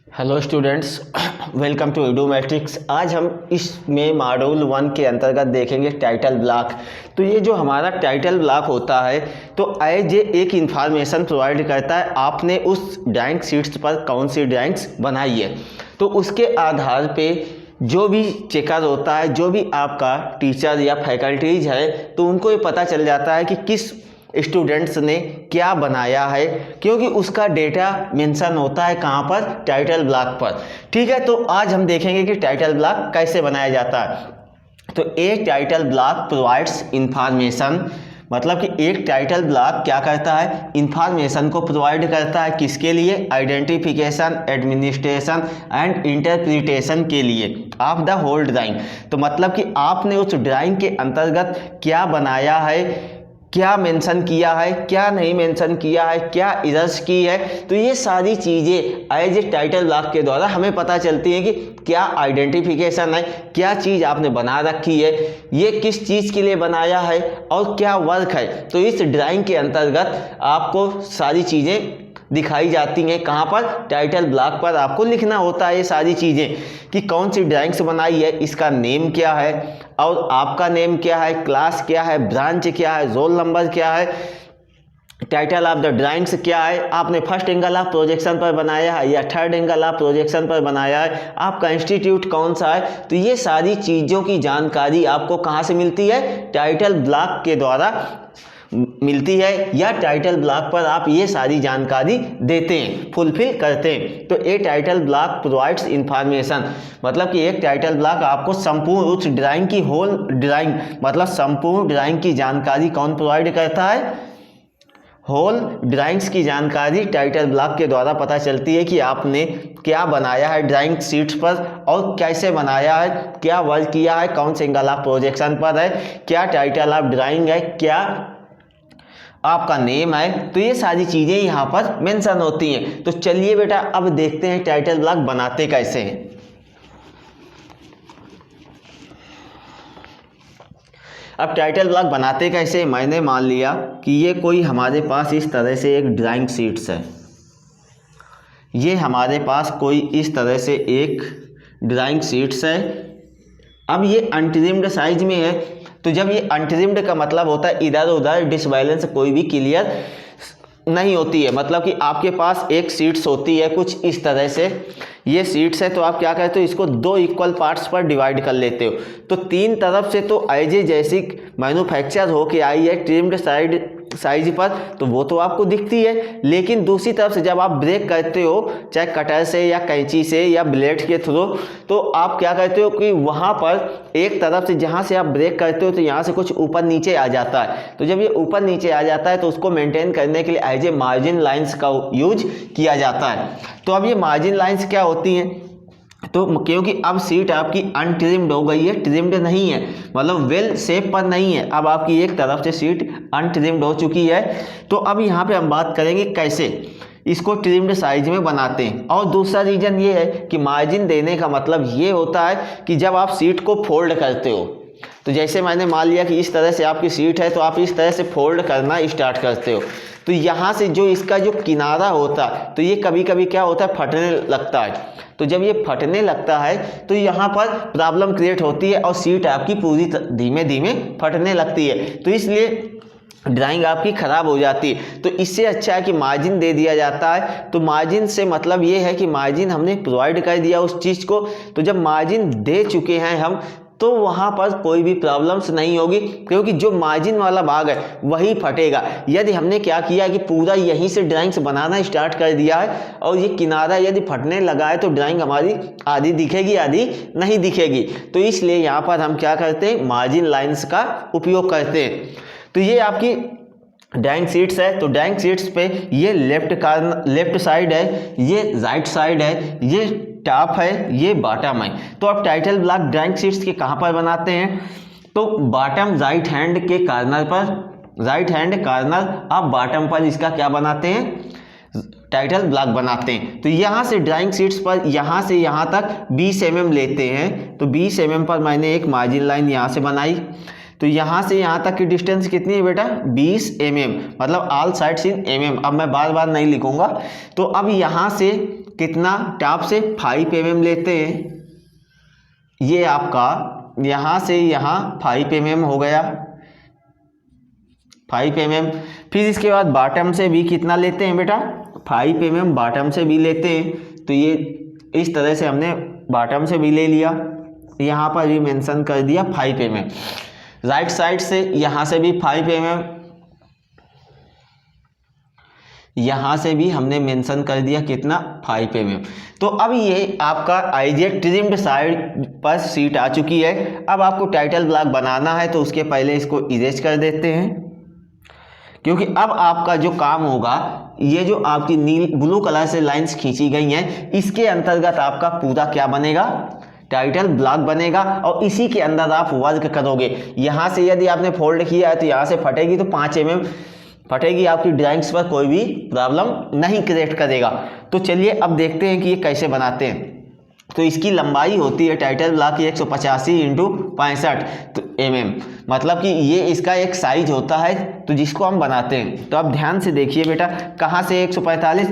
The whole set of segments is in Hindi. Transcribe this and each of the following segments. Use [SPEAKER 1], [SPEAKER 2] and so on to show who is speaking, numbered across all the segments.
[SPEAKER 1] Hello students, welcome to Edumetrics. आज हम इसमें मॉड्यूल 1 के अंतर्गत देखेंगे टाइटल ब्लॉक। तो ये जो हमारा टाइटल ब्लॉक होता है तो एज एक इंफॉर्मेशन प्रोवाइड करता है आपने उस ड्राइंग शीट्स पर कौन सी ड्राइंग्स बनाई है। तो उसके आधार पे जो भी चेकर होता है, जो भी आपका टीचर या फैकल्टीज है, तो उनको ये पता चल जाता है कि किस स्टूडेंट्स ने क्या बनाया है, क्योंकि उसका डेटा मेंशन होता है कहाँ पर, टाइटल ब्लॉक पर। ठीक है, तो आज हम देखेंगे कि टाइटल ब्लॉक कैसे बनाया जाता है। तो एक टाइटल ब्लॉक प्रोवाइड्स इंफॉर्मेशन, मतलब कि एक टाइटल ब्लॉक क्या करता है, इंफॉर्मेशन को प्रोवाइड करता है किसके लिए, आइडेंटिफिकेशन, एडमिनिस्ट्रेशन एंड इंटरप्रिटेशन के लिए ऑफ द होल ड्राइंग। तो मतलब कि आपने उस ड्राइंग के अंतर्गत क्या बनाया है, क्या मेंशन किया है, क्या नहीं मेंशन किया है, क्या एरर्स की है, तो ये सारी चीज़ें एज ए टाइटल ब्लॉक के द्वारा हमें पता चलती हैं कि क्या आइडेंटिफिकेशन है, क्या चीज़ आपने बना रखी है, ये किस चीज़ के लिए बनाया है और क्या वर्क है। तो इस ड्राइंग के अंतर्गत आपको सारी चीज़ें दिखाई जाती हैं। कहाँ पर, टाइटल ब्लॉक पर आपको लिखना होता है ये सारी चीज़ें कि कौन सी ड्राइंग्स बनाई है, इसका नेम क्या है और आपका नेम क्या है, क्लास क्या है, ब्रांच क्या है, रोल नंबर क्या है, टाइटल ऑफ द ड्राइंग्स क्या है, आपने फर्स्ट एंगल ऑफ प्रोजेक्शन पर बनाया है या थर्ड एंगल ऑफ प्रोजेक्शन पर बनाया है, आपका इंस्टीट्यूट कौन सा है। तो ये सारी चीज़ों की जानकारी आपको कहाँ से मिलती है, टाइटल ब्लॉक के द्वारा मिलती है, या टाइटल ब्लॉक पर आप ये सारी जानकारी देते हैं, फुलफिल करते हैं। तो ए टाइटल ब्लॉक प्रोवाइड्स इंफॉर्मेशन, मतलब कि एक टाइटल ब्लॉक आपको संपूर्ण उस ड्राइंग की होल ड्राइंग, मतलब संपूर्ण ड्राइंग की जानकारी कौन प्रोवाइड करता है, होल ड्राइंग्स की जानकारी टाइटल ब्लॉक के द्वारा पता चलती है कि आपने क्या बनाया है ड्राइंग शीट्स पर और कैसे बनाया है, क्या वर्क किया है, कौन से एंगल ऑफ प्रोजेक्शन पर है, क्या टाइटल ऑफ ड्राइंग है, क्या आपका नेम है। तो ये सारी चीज़ें यहाँ पर मेंशन होती हैं। तो चलिए बेटा अब देखते हैं टाइटल ब्लॉक बनाते कैसे हैं। अब टाइटल ब्लॉक बनाते कैसे, मैंने मान लिया कि ये कोई हमारे पास इस तरह से एक ड्राइंग शीट्स है, ये हमारे पास कोई इस तरह से एक ड्राइंग शीट्स है। अब ये अनट्रिम्ड साइज में है, तो जब ये अनट्रिम्ड का मतलब होता है इधर उधर डिसबैलेंस कोई भी क्लियर नहीं होती है। मतलब कि आपके पास एक सीट्स होती है कुछ इस तरह से, ये सीट्स है, तो आप क्या करते हो, इसको दो इक्वल पार्ट्स पर डिवाइड कर लेते हो। तो तीन तरफ से तो एज ए जैसी मैन्युफैक्चर होके आई है ट्रिम्ड साइज पर, तो वो तो आपको दिखती है। लेकिन दूसरी तरफ से जब आप ब्रेक करते हो, चाहे कटर से या कैंची से या ब्लेड के थ्रू, तो आप क्या करते हो कि वहाँ पर एक तरफ से जहाँ से आप ब्रेक करते हो तो यहाँ से कुछ ऊपर नीचे आ जाता है। तो जब ये ऊपर नीचे आ जाता है तो उसको मेंटेन करने के लिए एज ए मार्जिन लाइंस का यूज किया जाता है। तो अब ये मार्जिन लाइंस क्या होती हैं, तो क्योंकि अब सीट आपकी अनट्रिम्ड हो गई है, ट्रिम्ड नहीं है, मतलब वेल शेप पर नहीं है, अब आपकी एक तरफ से सीट अनट्रिम्ड हो चुकी है। तो अब यहाँ पे हम बात करेंगे कैसे इसको ट्रिम्ड साइज में बनाते हैं। और दूसरा रीजन ये है कि मार्जिन देने का मतलब ये होता है कि जब आप सीट को फोल्ड करते हो, तो जैसे मैंने मान लिया कि इस तरह से आपकी सीट है, तो आप इस तरह से फोल्ड करना स्टार्ट करते हो, तो यहाँ से जो इसका जो किनारा होता है, तो ये कभी कभी क्या होता है, फटने लगता है। तो जब ये फटने लगता है तो यहाँ पर प्रॉब्लम क्रिएट होती है और सीट आपकी पूरी धीमे धीमे फटने लगती है, तो इसलिए ड्राइंग आपकी ख़राब हो जाती है। तो इससे अच्छा है कि मार्जिन दे दिया जाता है। तो मार्जिन से मतलब ये है कि मार्जिन हमने प्रोवाइड कर दिया उस चीज़ को, तो जब मार्जिन दे चुके हैं हम, तो वहाँ पर कोई भी प्रॉब्लम्स नहीं होगी, क्योंकि जो मार्जिन वाला भाग है वही फटेगा। यदि हमने क्या किया कि पूरा यहीं से ड्राइंग्स बनाना स्टार्ट कर दिया है और ये किनारा यदि फटने लगा है, तो ड्राइंग हमारी आधी दिखेगी आधी नहीं दिखेगी। तो इसलिए यहाँ पर हम क्या करते हैं, मार्जिन लाइंस का उपयोग करते हैं। तो ये आपकी ड्राइंग शीट्स है, तो ड्राइंग शीट्स पे ये लेफ्ट साइड है, ये राइट साइड है, ये टॉप है, ये बॉटम है। तो अब टाइटल ब्लॉक ड्राइंग शीट्स के कहाँ पर बनाते हैं, तो बॉटम राइट हैंड के कॉर्नर पर, राइट हैंड कॉर्नर अब बॉटम पर इसका क्या बनाते हैं, टाइटल ब्लॉक बनाते हैं। तो यहाँ से ड्राइंग शीट्स पर यहाँ से यहाँ तक 20 mm लेते हैं। तो 20 mm पर मैंने एक मार्जिन लाइन यहाँ से बनाई, तो यहाँ से यहाँ तक की डिस्टेंस कितनी है बेटा, 20 mm, मतलब ऑल साइड्स इन mm। अब मैं बार बार नहीं लिखूंगा। तो अब यहाँ से कितना टॉप से 5 mm लेते हैं, ये आपका यहाँ से यहाँ 5 mm हो गया, 5 mm। फिर इसके बाद बॉटम से भी कितना लेते हैं बेटा, 5 mm बॉटम से भी लेते हैं। तो ये इस तरह से हमने बॉटम से भी ले लिया, यहाँ पर भी मेंशन कर दिया 5 mm। राइट साइड से यहाँ से भी 5 mm, यहाँ से भी हमने मेंशन कर दिया कितना, 5 mm। तो अब ये आपका आईजे ट्रिम्ड साइड पर सीट आ चुकी है। अब आपको टाइटल ब्लॉक बनाना है तो उसके पहले इसको इरेज कर देते हैं, क्योंकि अब आपका जो काम होगा, ये जो आपकी ब्लू कलर से लाइंस खींची गई हैं, इसके अंतर्गत आपका पूरा क्या बनेगा, टाइटल ब्लॉक बनेगा। और इसी के अंदर आप वर्क करोगे। यहाँ से यदि आपने फोल्ड किया है तो यहाँ से फटेगी तो 5 mm फटेगी, आपकी ड्राइंग्स पर कोई भी प्रॉब्लम नहीं क्रिएट करेगा। तो चलिए अब देखते हैं कि ये कैसे बनाते हैं। तो इसकी लंबाई होती है टाइटल ब्लॉक की 185 × 65 mm, मतलब कि ये इसका एक साइज होता है तो जिसको हम बनाते हैं। तो अब ध्यान से देखिए बेटा, कहाँ से 145,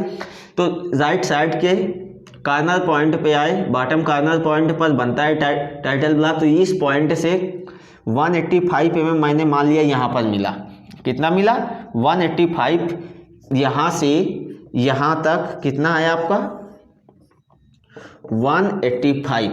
[SPEAKER 1] तो राइट साइड के कॉर्नर पॉइंट पे आए, बॉटम कॉर्नर पॉइंट पर बनता है टाइटल ब्लॉक। तो इस पॉइंट से 185 mm मैंने मान लिया यहाँ पर मिला, कितना मिला, 185। यहाँ से यहाँ तक कितना है आपका, 185।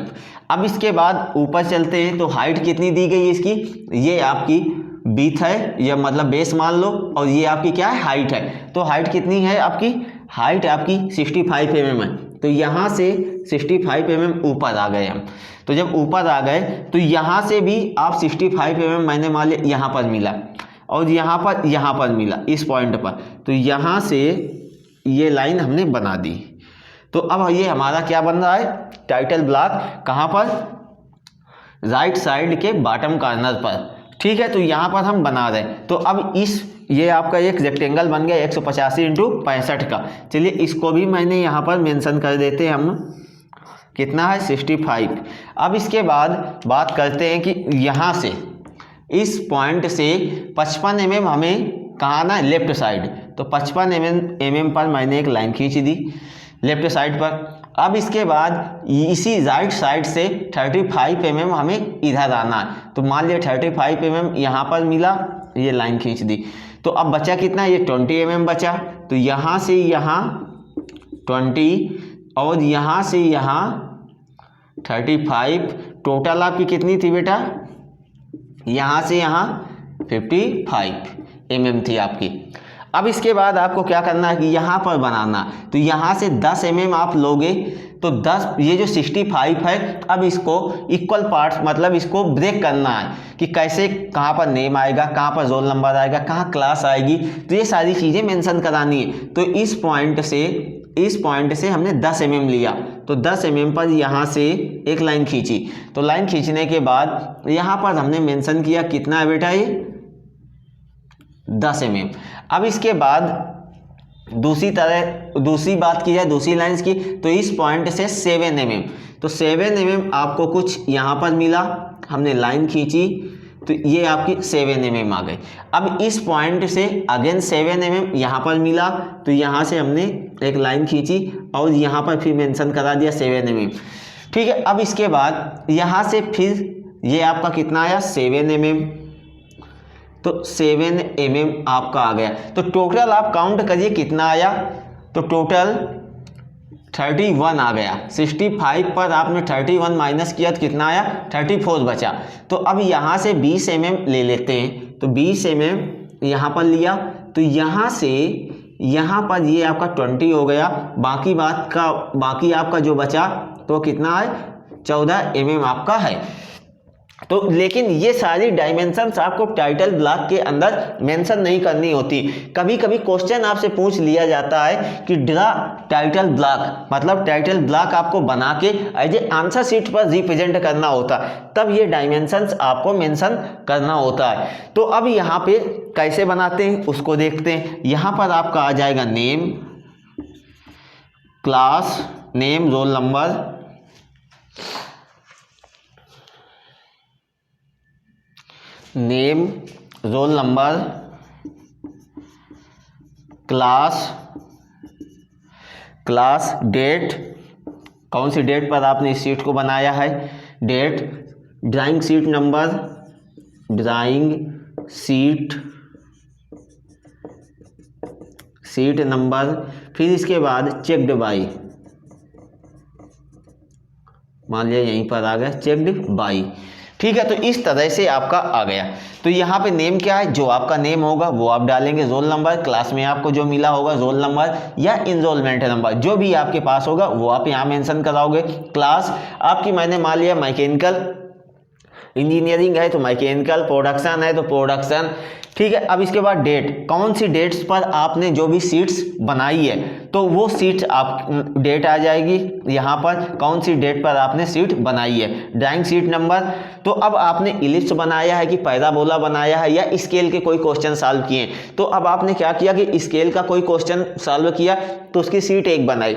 [SPEAKER 1] अब इसके बाद ऊपर चलते हैं तो हाइट कितनी दी गई है इसकी, ये आपकी बीथ है, या मतलब बेस मान लो, और ये आपकी क्या है, हाइट है। तो हाइट कितनी है आपकी, हाइट आपकी 65 mm है। तो यहाँ से 65 mm ऊपर आ गए हम। तो जब ऊपर आ गए तो यहाँ से भी आप 65 mm मैंने मान लिया यहाँ पर मिला, और यहाँ पर मिला इस पॉइंट पर। तो यहाँ से ये लाइन हमने बना दी। तो अब ये हमारा क्या बन रहा है, टाइटल ब्लॉक, कहाँ पर, राइट साइड के बॉटम कॉर्नर पर, ठीक है। तो यहाँ पर हम बना रहे हैं। तो अब ये आपका एक रेक्टेंगल बन गया 185 × 65 का। चलिए इसको भी मैंने यहाँ पर मेंशन कर देते हैं हम, कितना है, 65। अब इसके बाद बात करते हैं कि यहाँ से इस पॉइंट से 55 mm हमें कहाँ आना है, लेफ्ट साइड। तो 55 mm पर मैंने एक लाइन खींच दी लेफ्ट साइड पर। अब इसके बाद इसी राइट साइड से 35 mm हमें इधर आना है। तो मान लिया 35 mm यहाँ पर मिला, ये लाइन खींच दी। तो अब बचा कितना, ये 20 mm बचा। तो यहाँ से यहाँ 20 और यहाँ से यहाँ 35, टोटल आपकी कितनी थी बेटा, यहाँ से यहाँ 55 mm थी आपकी। अब इसके बाद आपको क्या करना है कि यहाँ पर बनाना। तो यहाँ से 10 mm आप लोगे तो 10, ये जो 65 है, अब इसको इक्वल पार्ट्स, मतलब इसको ब्रेक करना है कि कैसे, कहाँ पर नेम आएगा, कहाँ पर रोल नंबर आएगा, कहाँ क्लास आएगी। तो ये सारी चीज़ें मेंशन करानी है। तो इस पॉइंट से हमने 10 mm लिया। तो 10 mm पर यहाँ से एक लाइन खींची। तो लाइन खींचने के बाद यहाँ पर हमने मेंशन किया कितना है बेटा, ये 10 mm। अब इसके बाद दूसरी बात की जाए दूसरी लाइंस की, तो इस पॉइंट से 7 mm। तो 7 mm आपको कुछ यहाँ पर मिला, हमने लाइन खींची तो ये आपकी 7 mm आ गई। अब इस पॉइंट से अगेन 7 mm यहाँ पर मिला, तो यहाँ से हमने एक लाइन खींची और यहाँ पर फिर मेंशन करा दिया 7 mm, ठीक है। अब इसके बाद यहाँ से फिर ये आपका कितना आया, 7 mm। तो 7 mm आपका आ गया। तो टोटल आप काउंट करिए कितना आया, तो टोटल 31 आ गया। 65 पर आपने 31 माइनस किया तो कितना आया, 34 बचा। तो अब यहाँ से 20 mm ले लेते हैं। तो 20 mm यहाँ पर लिया, तो यहाँ से यहाँ पर ये आपका 20 हो गया। बाकी आपका जो बचा तो कितना है, 14 mm आपका है। तो लेकिन ये सारी डायमेंशंस आपको टाइटल ब्लॉक के अंदर मेंशन नहीं करनी होती। कभी कभी क्वेश्चन आपसे पूछ लिया जाता है कि ड्रा टाइटल ब्लॉक, मतलब टाइटल ब्लॉक आपको बना के एज ए आंसर शीट पर रिप्रेजेंट करना होता है, तब ये डायमेंशंस आपको मेंशन करना होता है। तो अब यहाँ पे कैसे बनाते हैं उसको देखते हैं। यहाँ पर आपका आ जाएगा name, class name, roll number, name, roll number, class date, कौन सी डेट पर आपने इस शीट को बनाया है, date, drawing sheet number, drawing sheet number, फिर इसके बाद चेक्ड बाई, मान लिया यहीं पर आ गया चेक्ड बाई, ठीक है। तो इस तरह से आपका आ गया। तो यहाँ पे नेम क्या है, जो आपका नेम होगा वो आप डालेंगे, रोल नंबर, क्लास में आपको जो मिला होगा रोल नंबर या इनरोलमेंट नंबर जो भी आपके पास होगा वो आप यहाँ मेंशन कराओगे। क्लास आपकी मैंने मान लिया मैकेनिकल इंजीनियरिंग है तो मैकेनिकल, प्रोडक्शन है तो प्रोडक्शन, ठीक है। अब इसके बाद डेट, कौन सी डेट्स पर आपने जो भी सीट्स बनाई है तो वो सीट्स आप डेट आ जाएगी यहाँ पर, कौन सी डेट पर आपने सीट बनाई है। ड्राइंग सीट नंबर, तो अब आपने इलिप्स बनाया है कि पैराबोला बनाया है या स्केल के कोई क्वेश्चन सॉल्व किए, तो अब आपने क्या किया कि स्केल का कोई क्वेश्चन सॉल्व किया तो उसकी सीट 1 बनाई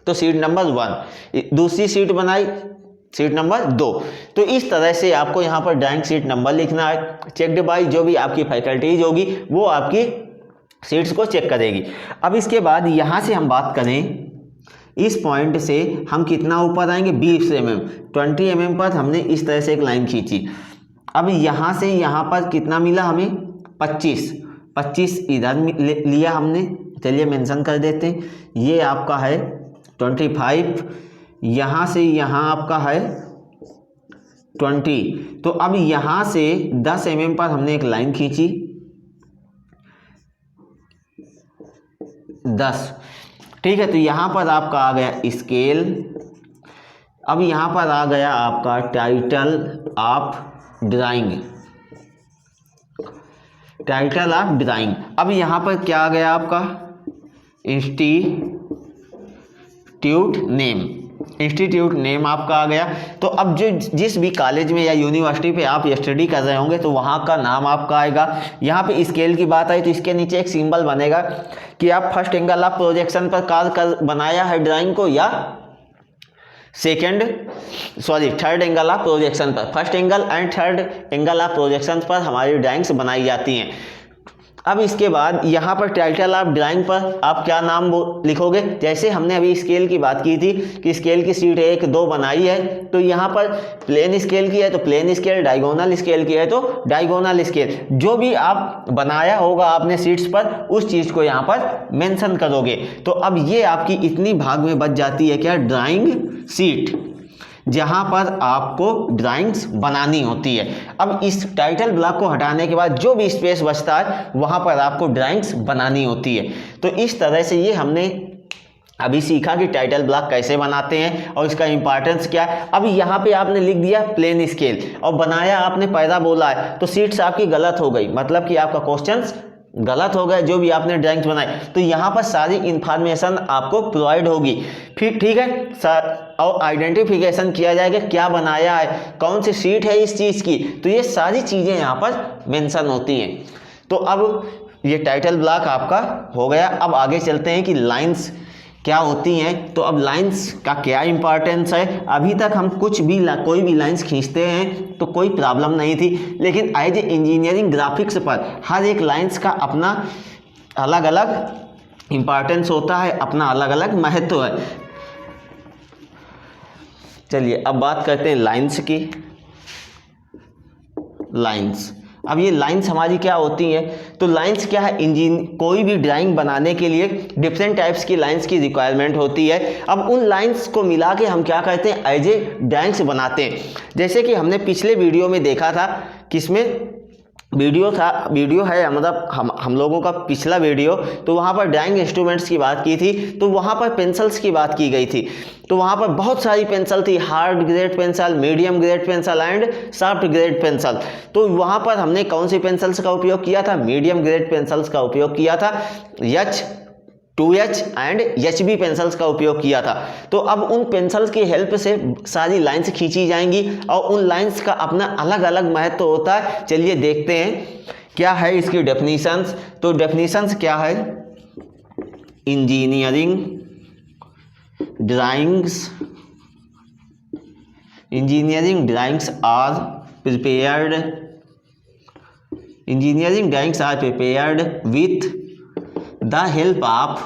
[SPEAKER 1] तो सीट नंबर 1, दूसरी सीट बनाई सीट नंबर 2। तो इस तरह से आपको यहाँ पर ड्राइंग सीट नंबर लिखना है। चेक्ड बाई, जो भी आपकी फैकल्टीज होगी वो आपकी सीट्स को चेक करेगी। अब इसके बाद यहाँ से हम बात करें, इस पॉइंट से हम कितना ऊपर आएंगे 20 mm, 20 mm पर हमने इस तरह से एक लाइन खींची। अब यहाँ से यहाँ पर कितना मिला हमें 25 इधर लिया हमने, चलिए मेंशन कर देते हैं, ये आपका है 25, यहाँ से यहाँ आपका है 20। तो अब यहाँ से 10 mm पर हमने एक लाइन खींची, 10, ठीक है। तो यहाँ पर आपका आ गया स्केल, अब यहाँ पर आ गया आपका title of drawing, title of drawing. अब यहाँ पर क्या आ गया आपका इंस्टीट्यूट नेम आपका आ गया। तो अब जो जिस भी कॉलेज में या यूनिवर्सिटी पे आप स्टडी कर रहे होंगे तो वहाँ का नाम आपका आएगा। यहाँ पे स्केल की बात आई तो इसके नीचे एक सिंबल बनेगा कि आप फर्स्ट एंगल ऑफ प्रोजेक्शन पर कार्य कर बनाया है ड्राइंग को या थर्ड एंगल ऑफ प्रोजेक्शन पर। First angle and third angle of projection पर हमारी ड्राइंग्स बनाई जाती हैं। अब इसके बाद यहाँ पर टाइटल ऑफ ड्राइंग पर आप क्या नाम लिखोगे, जैसे हमने अभी स्केल की बात की थी कि स्केल की सीट 1, 2 बनाई है तो यहाँ पर प्लेन स्केल की है तो प्लेन स्केल, डायगोनल स्केल की है तो डायगोनल स्केल, जो भी आप बनाया होगा आपने सीट्स पर उस चीज़ को यहाँ पर मेंशन करोगे। तो अब ये आपकी इतनी भाग में बच जाती है क्या, ड्राइंग सीट, जहां पर आपको ड्राइंग्स बनानी होती है। अब इस टाइटल ब्लॉक को हटाने के बाद जो भी स्पेस बचता है वहां पर आपको ड्राइंग्स बनानी होती है। तो इस तरह से ये हमने अभी सीखा कि टाइटल ब्लॉक कैसे बनाते हैं और इसका इंपॉर्टेंस क्या है। अब यहाँ पे आपने लिख दिया प्लेन स्केल और बनाया आपने पैराबोला है तो सीट्स आपकी गलत हो गई, मतलब कि आपका क्वेश्चंस गलत हो गया जो भी आपने ड्राइंग्स बनाई। तो यहाँ पर सारी इंफॉर्मेशन आपको प्रोवाइड होगी, फिर ठीक है, और आइडेंटिफिकेशन किया जाएगा क्या बनाया है, कौन सी सीट है इस चीज़ की, तो ये सारी चीज़ें यहाँ पर मेंशन होती हैं। तो अब ये टाइटल ब्लॉक आपका हो गया। अब आगे चलते हैं कि लाइंस क्या होती हैं। तो अब लाइंस का क्या इंपॉर्टेंस है, अभी तक हम कोई भी लाइंस खींचते हैं तो कोई प्रॉब्लम नहीं थी, लेकिन एज ए इंजीनियरिंग ग्राफिक्स पर हर एक लाइंस का अपना अलग अलग इंपॉर्टेंस होता है, अपना अलग अलग महत्व है। चलिए अब बात करते हैं लाइंस की। लाइंस, अब ये लाइंस हमारी क्या होती हैं, तो लाइंस क्या है, कोई भी ड्राइंग बनाने के लिए डिफरेंट टाइप्स की लाइंस की रिक्वायरमेंट होती है। अब उन लाइंस को मिला के हम क्या कहते हैं, एज ए ड्राइंग्स बनाते हैं। जैसे कि हमने पिछले वीडियो में देखा था, किसमें वीडियो है मतलब हम लोगों का पिछला वीडियो, तो वहाँ पर ड्राइंग इंस्ट्रूमेंट्स की बात की थी, तो वहाँ पर पेंसिल्स की बात की गई थी। तो वहाँ पर बहुत सारी पेंसिल थी, hard grade pencil, medium grade pencil and soft grade pencil. तो वहाँ पर हमने कौन सी पेंसिल्स का उपयोग किया था, मीडियम ग्रेड पेंसिल्स का उपयोग किया था, H2H एंड HB पेंसिल्स का उपयोग किया था। तो अब उन पेंसिल्स की हेल्प से सारी लाइंस खींची जाएंगी और उन लाइंस का अपना अलग अलग महत्व होता है। चलिए देखते हैं क्या है इसकी डेफिनेशंस। तो डेफिनेशंस क्या है, engineering drawings are prepared with the help of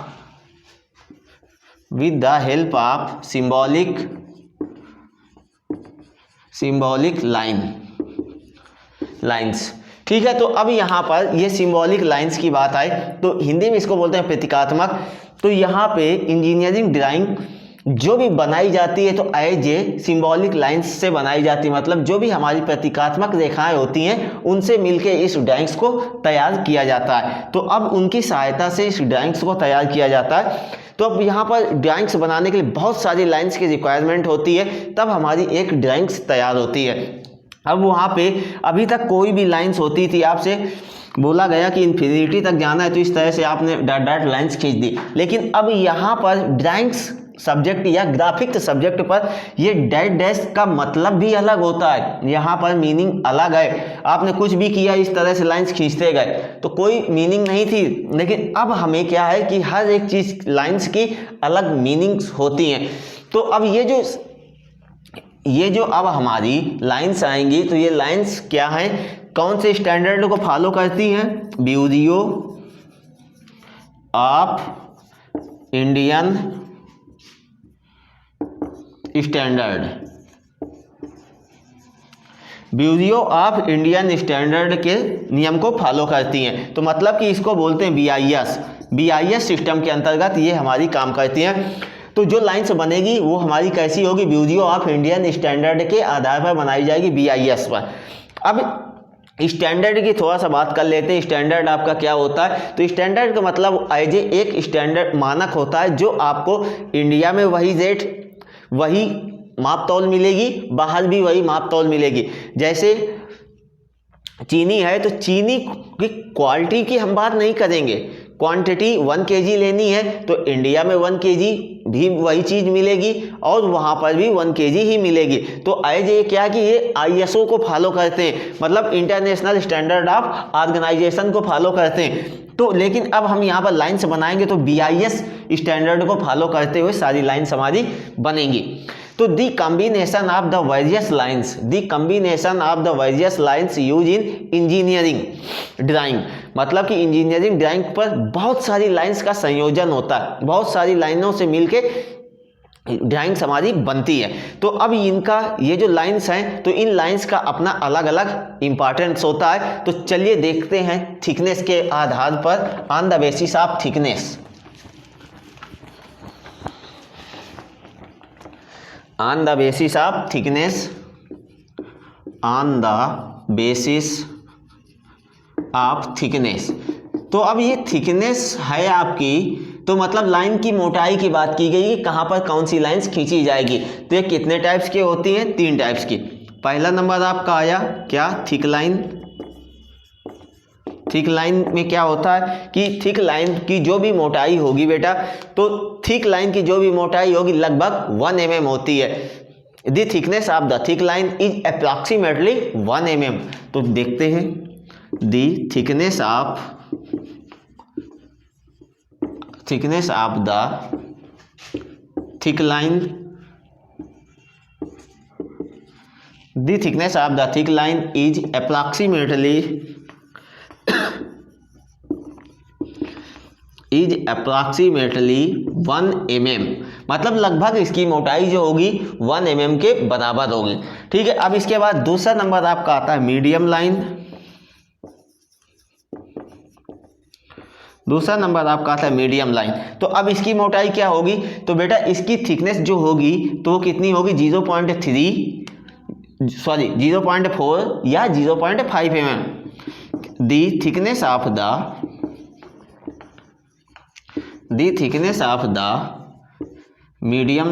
[SPEAKER 1] with the help of symbolic lines. ठीक है, तो अब यहाँ पर ये सिंबॉलिक लाइंस की बात आए तो हिंदी में इसको बोलते हैं प्रतीकात्मक। तो यहाँ पे इंजीनियरिंग ड्राइंग जो भी बनाई जाती है तो एज ए सिंबॉलिक लाइंस से बनाई जाती है, मतलब जो भी हमारी प्रतीकात्मक रेखाएं होती हैं उनसे मिलके इस ड्राइंग्स को तैयार किया जाता है। तो अब उनकी सहायता से इस ड्राइंग्स को तैयार किया जाता है। तो अब यहाँ पर ड्राइंग्स बनाने के लिए बहुत सारी लाइंस की रिक्वायरमेंट होती है, तब हमारी एक ड्राइंग्स तैयार होती है। अब वहाँ पे अभी तक कोई भी लाइंस होती थी, आपसे बोला गया कि इन्फिनिटी तक जाना है तो इस तरह से आपने डॉट डॉट लाइंस खींच दी, लेकिन अब यहाँ पर ड्राइंग्स सब्जेक्ट या ग्राफिक्स सब्जेक्ट पर ये डैश डैश का मतलब भी अलग होता है, यहाँ पर मीनिंग अलग है। आपने कुछ भी किया इस तरह से लाइंस खींचते गए तो कोई मीनिंग नहीं थी, लेकिन अब हमें क्या है कि हर एक चीज़ लाइंस की अलग मीनिंग्स होती हैं। तो अब ये जो अब हमारी लाइंस आएंगी तो ये लाइंस क्या हैं, कौन से स्टैंडर्ड को फॉलो करती हैं, bureau of Indian standard, bureau of Indian standard के नियम को फॉलो करती हैं। तो मतलब कि इसको बोलते हैं BIS सिस्टम के अंतर्गत ये हमारी काम करती हैं। तो जो लाइंस बनेगी वो हमारी कैसी होगी, ब्यूरो ऑफ इंडियन स्टैंडर्ड के आधार पर बनाई जाएगी, BIS पर। अब स्टैंडर्ड की थोड़ा सा बात कर लेते हैं। स्टैंडर्ड आपका क्या होता है, तो स्टैंडर्ड का मतलब एज एक स्टैंडर्ड मानक होता है जो आपको इंडिया में वही रेट वही माप तौल मिलेगी, बाहर भी वही माप तौल मिलेगी। जैसे चीनी है तो चीनी की क्वालिटी की हम बात नहीं करेंगे, क्वांटिटी 1 kg लेनी है तो इंडिया में 1 kg भी वही चीज़ मिलेगी और वहाँ पर भी 1 kg ही मिलेगी। तो एज ये क्या कि ये ISO को फॉलो करते हैं, मतलब इंटरनेशनल स्टैंडर्ड ऑफ ऑर्गेनाइजेशन को फॉलो करते हैं। तो लेकिन अब हम यहाँ पर लाइन्स बनाएंगे तो BIS स्टैंडर्ड को फॉलो करते हुए सारी लाइन्स हमारी बनेंगी। तो the combination of the various lines use in engineering drawing, मतलब कि इंजीनियरिंग ड्राइंग पर बहुत सारी लाइन्स का संयोजन होता है, बहुत सारी लाइनों से मिलके ड्राइंग्स हमारी बनती है। तो अब इनका ये जो लाइंस हैं तो इन लाइंस का अपना अलग अलग इंपॉर्टेंस होता है। तो चलिए देखते हैं थिकनेस के आधार पर, on the basis of thickness, on the basis of thickness, on the basis of thickness. तो अब ये थिकनेस है आपकी, तो मतलब लाइन की मोटाई की बात की गई कि कहाँ पर कौन सी लाइंस खींची जाएगी। तो ये कितने टाइप्स की होती हैं, 3 टाइप्स की। पहला नंबर आपका आया क्या, थिक लाइन। थिक लाइन में क्या होता है कि थिक लाइन की जो भी मोटाई होगी बेटा, तो थिक लाइन की जो भी मोटाई होगी लगभग 1 mm होती है। The thickness of the thick line is approximately 1 mm। तो देखते हैं the thickness of the thick line, the thickness of the thick line is approximately 1 mm, मतलब लगभग इसकी मोटाई जो होगी 1 mm के बराबर होगी। ठीक है, अब इसके बाद दूसरा नंबर आपका आता है मीडियम लाइन। दूसरा नंबर आपका आता है मीडियम लाइन। तो अब इसकी मोटाई क्या होगी, तो बेटा इसकी थिकनेस जो होगी तो कितनी होगी, 0.4 या 0.5 mm। The thickness of the medium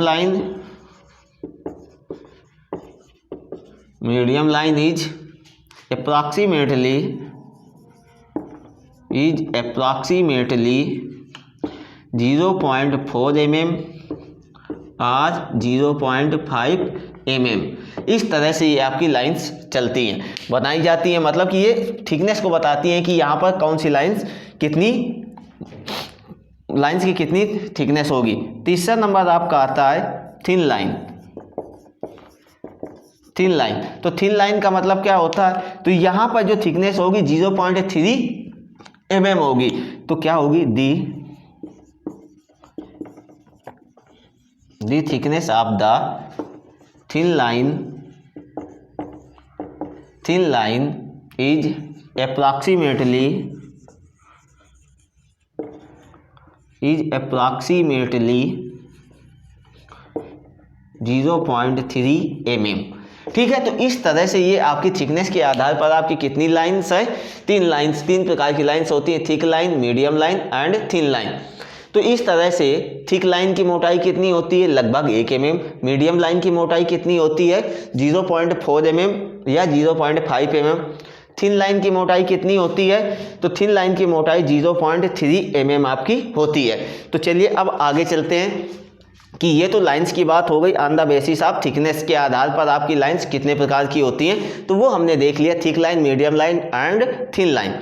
[SPEAKER 1] line is approximately 0.4 mm और 0.5 mm। इस तरह से ये आपकी लाइंस चलती हैं, बनाई जाती हैं, मतलब कि ये थिकनेस को बताती हैं कि यहाँ पर कौन सी लाइंस की कितनी थिकनेस होगी। तीसरा नंबर आपका आता है थिन लाइन। तो थिन लाइन का मतलब क्या होता है, तो यहाँ पर जो थिकनेस होगी 0.3 mm होगी। तो क्या होगी, the thickness of the thin line is approximately 0.3 mm। ठीक है, तो इस तरह से ये आपकी थिकनेस के आधार पर आपकी कितनी लाइंस है, 3 लाइंस, 3 प्रकार की लाइंस होती है, thick line, medium line and thin line. तो इस तरह से थिक लाइन की मोटाई कितनी होती है, लगभग 1 mm। मीडियम लाइन की मोटाई कितनी होती है, 0.4 mm या 0.5 mm। थिन लाइन की मोटाई कितनी होती है, तो थिन लाइन की मोटाई 0.3 mm आपकी होती है। तो चलिए अब आगे चलते हैं कि ये तो लाइंस की बात हो गई on the basis of thickness के आधार पर आपकी लाइंस कितने प्रकार की होती हैं, तो वो हमने देख लिया, thick line, medium line and thin line.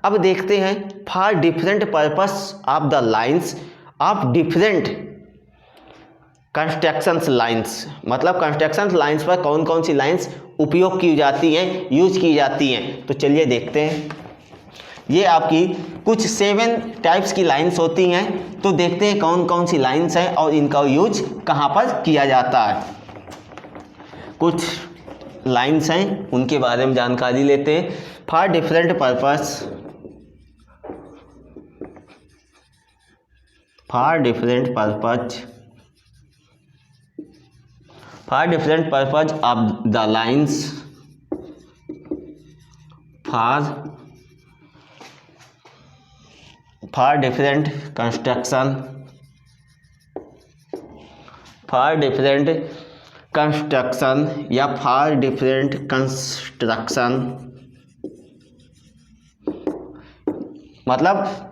[SPEAKER 1] अब देखते हैं for different purpose of the lines of different constructions lines, मतलब कंस्ट्रक्शन लाइंस पर कौन कौन सी लाइंस उपयोग की जाती हैं, यूज की जाती हैं। तो चलिए देखते हैं, ये आपकी कुछ 7 टाइप्स की लाइंस होती हैं। तो देखते हैं कौन कौन सी लाइंस हैं और इनका यूज कहाँ पर किया जाता है। कुछ लाइंस हैं उनके बारे में जानकारी लेते हैं। For different purpose of the lines for different construction या फॉर डिफरेंट कंस्ट्रक्शन, मतलब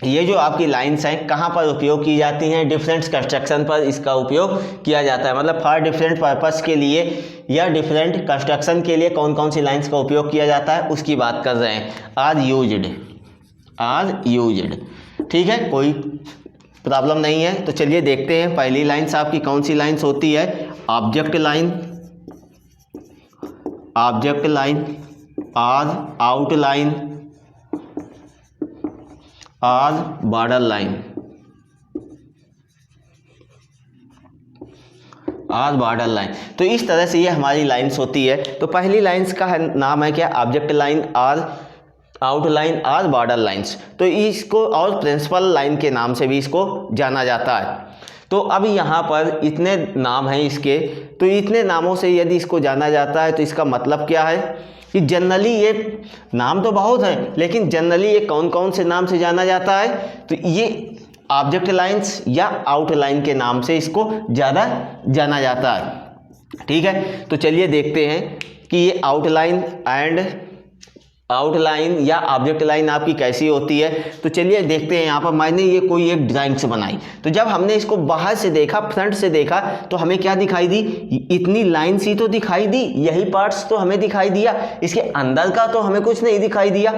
[SPEAKER 1] ये जो आपकी लाइंस हैं कहाँ पर उपयोग की जाती हैं, डिफरेंट कंस्ट्रक्शन पर इसका उपयोग किया जाता है। मतलब फॉर डिफरेंट पर्पस के लिए या डिफरेंट कंस्ट्रक्शन के लिए कौन कौन सी लाइंस का उपयोग किया जाता है उसकी बात कर रहे हैं। आर यूज्ड, ठीक है, कोई प्रॉब्लम नहीं है। तो चलिए देखते हैं पहली लाइंस आपकी कौन सी लाइंस होती है, object line, or outline, or border line, तो इस तरह से ये हमारी लाइंस होती है। तो पहली लाइंस का नाम है क्या, object line, or outline, or border lines. तो इसको और प्रिंसिपल लाइन के नाम से भी इसको जाना जाता है। तो अब यहाँ पर इतने नाम हैं इसके, तो इतने नामों से यदि इसको जाना जाता है तो इसका मतलब क्या है कि जनरली ये नाम तो बहुत हैं, लेकिन जनरली ये कौन कौन से नाम से जाना जाता है, तो ये ऑब्जेक्ट लाइंस या आउटलाइन के नाम से इसको ज़्यादा जाना जाता है। ठीक है, तो चलिए देखते हैं कि ये आउटलाइन या ऑब्जेक्ट लाइन आपकी कैसी होती है। तो चलिए देखते हैं, यहाँ पर मैंने ये कोई एक ड्राइंग्स बनाई, तो जब हमने इसको बाहर से देखा, फ्रंट से देखा, तो हमें क्या दिखाई दी, इतनी लाइन्स ही तो दिखाई दी, यही पार्ट्स तो हमें दिखाई दिया, इसके अंदर का तो हमें कुछ नहीं दिखाई दिया।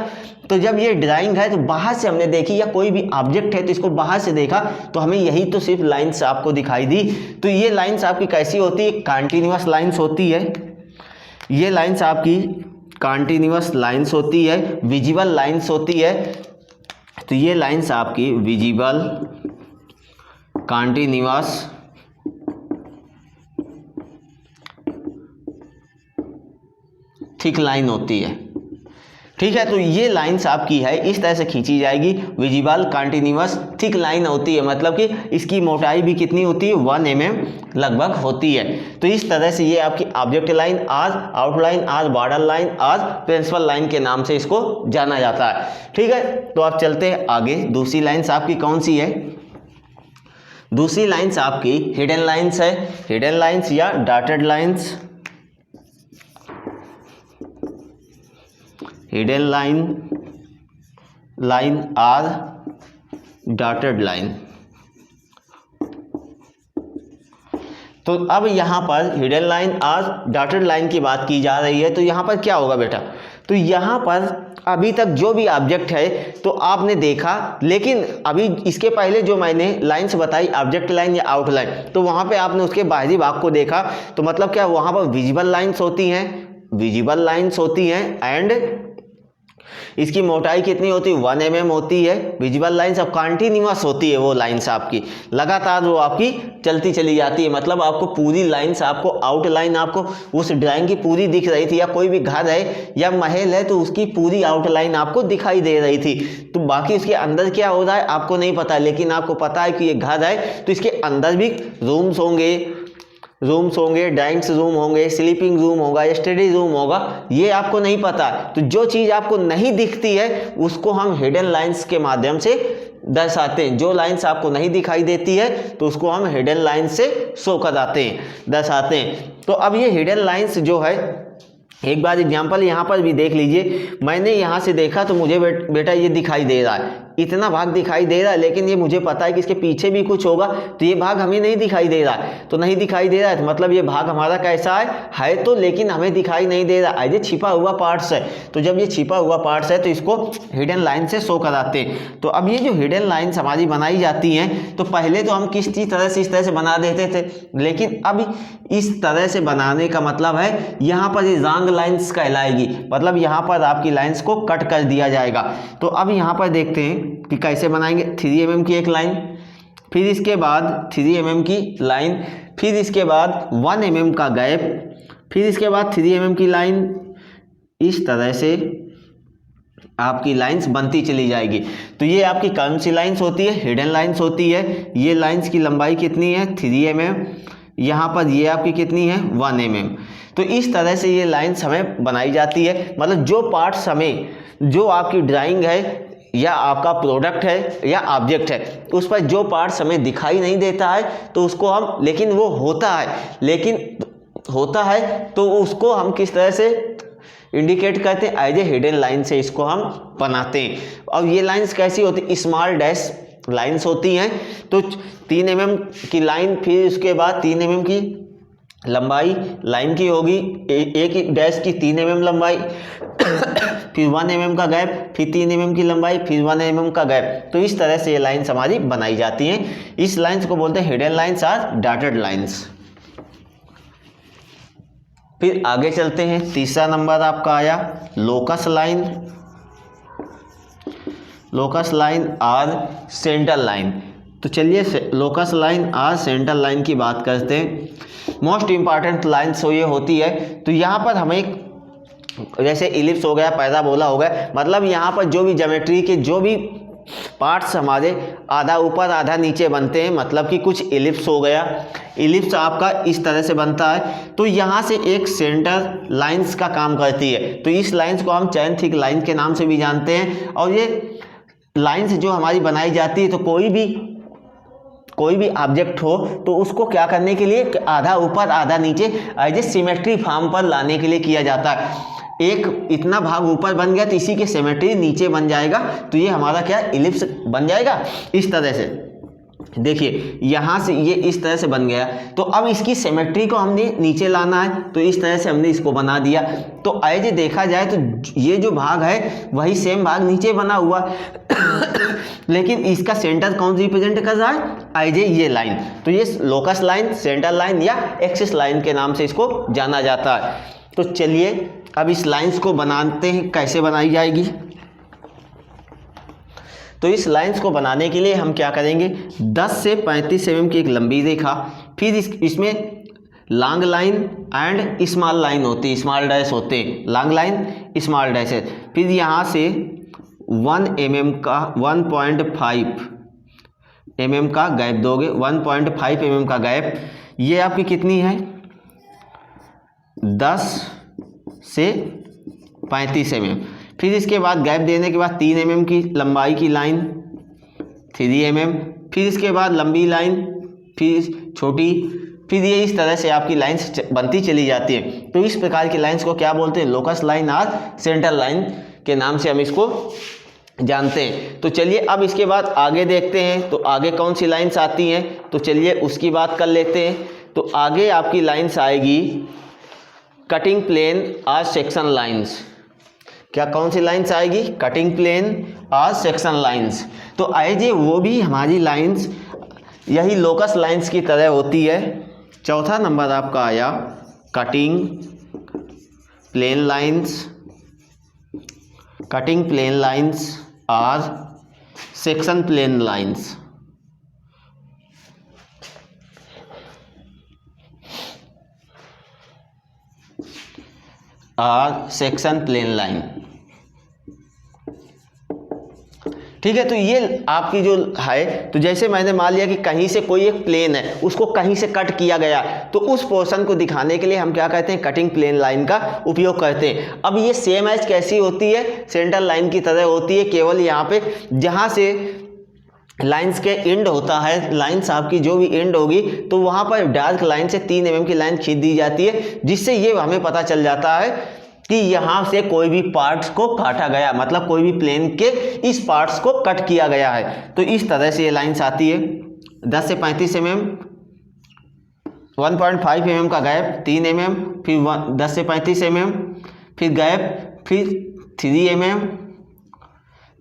[SPEAKER 1] तो जब ये ड्राइंग है तो बाहर से हमने देखी, या कोई भी ऑब्जेक्ट है तो इसको बाहर से देखा तो हमें यही तो सिर्फ लाइन्स आपको दिखाई दी। तो ये लाइन्स आपकी कैसी होती है, कंटिन्यूअस लाइन्स होती है। ये लाइन्स आपकी कंटिन्यूअस लाइंस होती है, विजिबल लाइंस होती है। तो ये लाइंस आपकी विजिबल, कंटिन्यूअस, थिक लाइन होती है। ठीक है, तो ये लाइंस आपकी है इस तरह से खींची जाएगी, विजिबल, कंटिन्यूअस, थिक लाइन होती है, मतलब कि इसकी मोटाई भी कितनी होती है, 1 mm लगभग होती है। तो इस तरह से ये आपकी ऑब्जेक्ट लाइन, आज आउटलाइन, आज बॉर्डर लाइन, आज प्रिंसिपल लाइन के नाम से इसको जाना जाता है। ठीक है, तो आप चलते हैं आगे। दूसरी लाइन्स आपकी कौन सी है, दूसरी लाइन्स आपकी हिडन लाइन्स है, हिडन लाइन्स या dotted lines, hidden line or dotted line. तो अब यहाँ पर hidden line or dotted line की बात की जा रही है। तो यहाँ पर क्या होगा बेटा, तो यहाँ पर अभी तक जो भी ऑब्जेक्ट है तो आपने देखा, लेकिन अभी इसके पहले जो मैंने लाइंस बताई, ऑब्जेक्ट लाइन या आउटलाइन, तो वहाँ पे आपने उसके बाहरी भाग को देखा। तो मतलब क्या, वहाँ पर विजिबल लाइंस होती हैं, एंड इसकी मोटाई कितनी होती है, 1 mm होती है। विजुअल लाइंस अब कंटिन्यूअस होती है, वो लाइंस आपकी लगातार वो आपकी चलती चली जाती है, मतलब आपको पूरी लाइंस, आपको आउटलाइन आपको उस ड्राइंग की पूरी दिख रही थी, या कोई भी घर है या महल है तो उसकी पूरी आउटलाइन आपको दिखाई दे रही थी। तो बाकी उसके अंदर क्या हो रहा है आपको नहीं पता, लेकिन आपको पता है कि ये घर है तो इसके अंदर भी रूम्स होंगे, डाइनिंग रूम होंगे, स्लीपिंग रूम होगा, स्टडी रूम होगा, ये आपको नहीं पता। तो जो चीज़ आपको नहीं दिखती है उसको हम हिडन लाइंस के माध्यम से दर्शाते हैं। जो लाइंस आपको नहीं दिखाई देती है तो उसको हम हिडन लाइंस से शो कराते हैं, दर्शाते हैं। तो अब ये हिडन लाइंस जो है, एक बार एग्जाम्पल यहाँ पर भी देख लीजिए। मैंने यहाँ से देखा तो मुझे बेटा ये दिखाई दे रहा है, इतना भाग दिखाई दे रहा है, लेकिन ये मुझे पता है कि इसके पीछे भी कुछ होगा, तो ये भाग हमें नहीं दिखाई दे रहा है। तो नहीं दिखाई दे रहा है तो मतलब ये भाग हमारा कैसा है तो, लेकिन हमें दिखाई नहीं दे रहा है, ये छिपा हुआ पार्ट्स है। तो जब ये छिपा हुआ पार्ट्स है तो इसको हिडन लाइन से शो कराते हैं। तो अब ये जो हिडन लाइन्स हमारी बनाई जाती हैं, तो पहले तो हम किस तरह से, इस तरह से बना देते थे, लेकिन अब इस तरह से बनाने का मतलब है यहाँ पर ये रॉन्ग लाइन्स कहलाएगी, मतलब यहाँ पर आपकी लाइन्स को कट कर दिया जाएगा। तो अब यहाँ पर देखते हैं कि कैसे बनाएंगे। 3 mm की एक लाइन, फिर इसके बाद 3 mm की लाइन, फिर इसके बाद 1 mm का गैप, फिर इसके बाद 3 mm की लाइन। इस तरह से आपकी लाइंस बनती चली जाएगी। तो ये आपकी कौन सी लाइंस होती है, हिडन लाइंस होती है। ये लाइंस की लंबाई कितनी है, 3 mm, यहाँ पर ये आपकी कितनी है, 1 mm। तो इस तरह से ये लाइंस हमें बनाई जाती है, मतलब जो पार्ट्स हमें, जो आपकी ड्राइंग है या आपका प्रोडक्ट है या ऑब्जेक्ट है, उस पर जो पार्ट्स हमें दिखाई नहीं देता है तो उसको हम, लेकिन वो होता है तो उसको हम किस तरह से इंडिकेट करते हैं, एज ए हिडन लाइन से इसको हम बनाते हैं। और ये लाइंस कैसी होती है, स्मॉल डैश लाइंस होती हैं। तो 3 mm की लाइन, फिर उसके बाद 3 mm की लंबाई लाइन की होगी, एक डैश की 3 mm लंबाई, फिर 1 mm का गैप, फिर 3 mm की लंबाई, फिर 1 mm का गैप। तो इस तरह से ये लाइंस हमारी बनाई जाती हैं। इस लाइंस को बोलते हैं हिडन लाइंस और डॉटेड लाइंस। फिर आगे चलते हैं, तीसरा नंबर आपका आया लोकस लाइन, लोकस लाइन और सेंट्रल लाइन। तो चलिए लोकस लाइन और सेंट्रल लाइन की बात करते हैं। मोस्ट इंपॉर्टेंट लाइन्स तो ये होती है। तो यहाँ पर हमें जैसे इलिप्स हो गया, पैराबोला हो गया, मतलब यहाँ पर जो भी ज्योमेट्री के जो भी पार्ट्स हमारे आधा ऊपर आधा नीचे बनते हैं, मतलब कि कुछ इलिप्स हो गया, इलिप्स आपका इस तरह से बनता है। तो यहाँ से एक सेंटर लाइंस का काम करती है। तो इस लाइंस को हम चैन थिक लाइन के नाम से भी जानते हैं। और ये लाइंस जो हमारी बनाई जाती है, तो कोई भी ऑब्जेक्ट हो तो उसको क्या करने के लिए, आधा ऊपर आधा नीचे एज ए सिमेट्री फॉर्म पर लाने के लिए किया जाता है। एक इतना भाग ऊपर बन गया तो इसी के सिमेट्री नीचे बन जाएगा, तो ये हमारा क्या इलिप्स बन जाएगा। इस तरह से देखिए, यहाँ से ये इस तरह से बन गया, तो अब इसकी सिमेट्री को हमने नीचे लाना है, तो इस तरह से हमने इसको बना दिया। तो एज देखा जाए तो ये जो भाग है वही सेम भाग नीचे बना हुआ लेकिन इसका सेंटर कौन रिप्रेजेंट कर रहा है, एज ये लाइन। तो ये लोकस लाइन, सेंटर लाइन या एक्सिस लाइन के नाम से इसको जाना जाता है। तो चलिए अब इस लाइंस को बनाते हैं, कैसे बनाई जाएगी। तो इस लाइंस को बनाने के लिए हम क्या करेंगे, 10 से 35 mm की एक लंबी रेखा, फिर इसमें long line and small line होती है, स्मॉल डैश होते हैं, लॉन्ग लाइन स्मॉल डैश है। फिर यहाँ से 1 mm का 1.5 mm का गैप दोगे, 1.5 mm का गैप। ये आपकी कितनी है, 10 से 35 mm। फिर इसके बाद गैप देने के बाद 3 mm की लंबाई की लाइन, 3 mm, फिर इसके बाद लंबी लाइन, फिर छोटी, फिर ये इस तरह से आपकी लाइंस बनती चली जाती है। तो इस प्रकार की लाइंस को क्या बोलते हैं, लोकस लाइन और सेंट्रल लाइन के नाम से हम इसको जानते हैं। तो चलिए अब इसके बाद आगे देखते हैं, तो आगे कौन सी लाइंस आती हैं, तो चलिए उसकी बात कर लेते हैं। तो आगे आपकी लाइंस आएगी कटिंग प्लेन और सेक्शन लाइंस। क्या कौन सी लाइंस आएगी, कटिंग प्लेन और सेक्शन लाइंस। तो आइए वो भी हमारी लाइंस यही लोकस लाइंस की तरह होती है। चौथा नंबर आपका आया cutting plane lines cutting plane lines or section plane lines. Or section plane line. ठीक है, तो ये आपकी जो है, तो जैसे मैंने मान लिया कि कहीं से कोई एक प्लेन है, उसको कहीं से कट किया गया, तो उस पोर्शन को दिखाने के लिए हम क्या कहते हैं, कटिंग प्लेन लाइन का उपयोग करते हैं। अब ये सेम एज कैसी होती है, सेंटर लाइन की तरह होती है, केवल यहाँ पे जहाँ से लाइंस के एंड होता है, लाइंस आपकी जो भी एंड होगी, तो वहाँ पर डार्क लाइन से 3 mm की लाइन खींच दी जाती है, जिससे ये हमें पता चल जाता है कि यहाँ से कोई भी पार्ट्स को काटा गया, मतलब कोई भी प्लेन के इस पार्ट्स को कट किया गया है। तो इस तरह से ये लाइंस आती है, 10 से 35 mm, 1.5 mm का गैप, 3 mm, फिर 10 से 35 mm, फिर गैप, फिर 3 mm,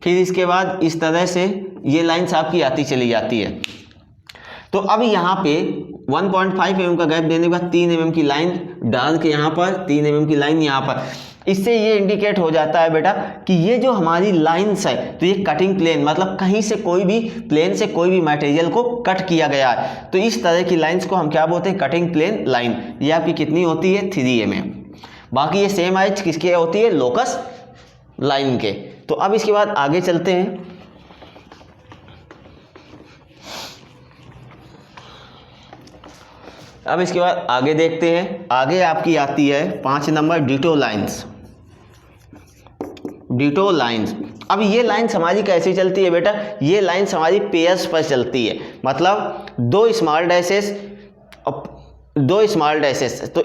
[SPEAKER 1] फिर इसके बाद इस तरह से ये लाइंस आपकी आती चली जाती है। तो अब यहाँ पे 1.5 mm का गैप देने के बाद 3 mm की लाइन डाल के यहाँ पर 3 mm की लाइन यहाँ पर, इससे ये इंडिकेट हो जाता है बेटा कि ये जो हमारी लाइंस है, तो ये कटिंग प्लेन, मतलब कहीं से कोई भी प्लेन से कोई भी मटेरियल को कट किया गया है। तो इस तरह की लाइंस को हम क्या बोलते हैं, कटिंग प्लेन लाइन। ये आपकी कितनी होती है, 3 mm। बाकी ये सेम एज किसके होती है, लोकस लाइन के। तो अब इसके बाद आगे चलते हैं। अब इसके बाद आगे देखते हैं, आगे आपकी आती है 5 number ditto lines. Ditto lines, अब ये लाइंस हमारी कैसी चलती है बेटा, ये लाइंस हमारी पेयर्स पर चलती है, मतलब 2 स्मॉल डैशेस तो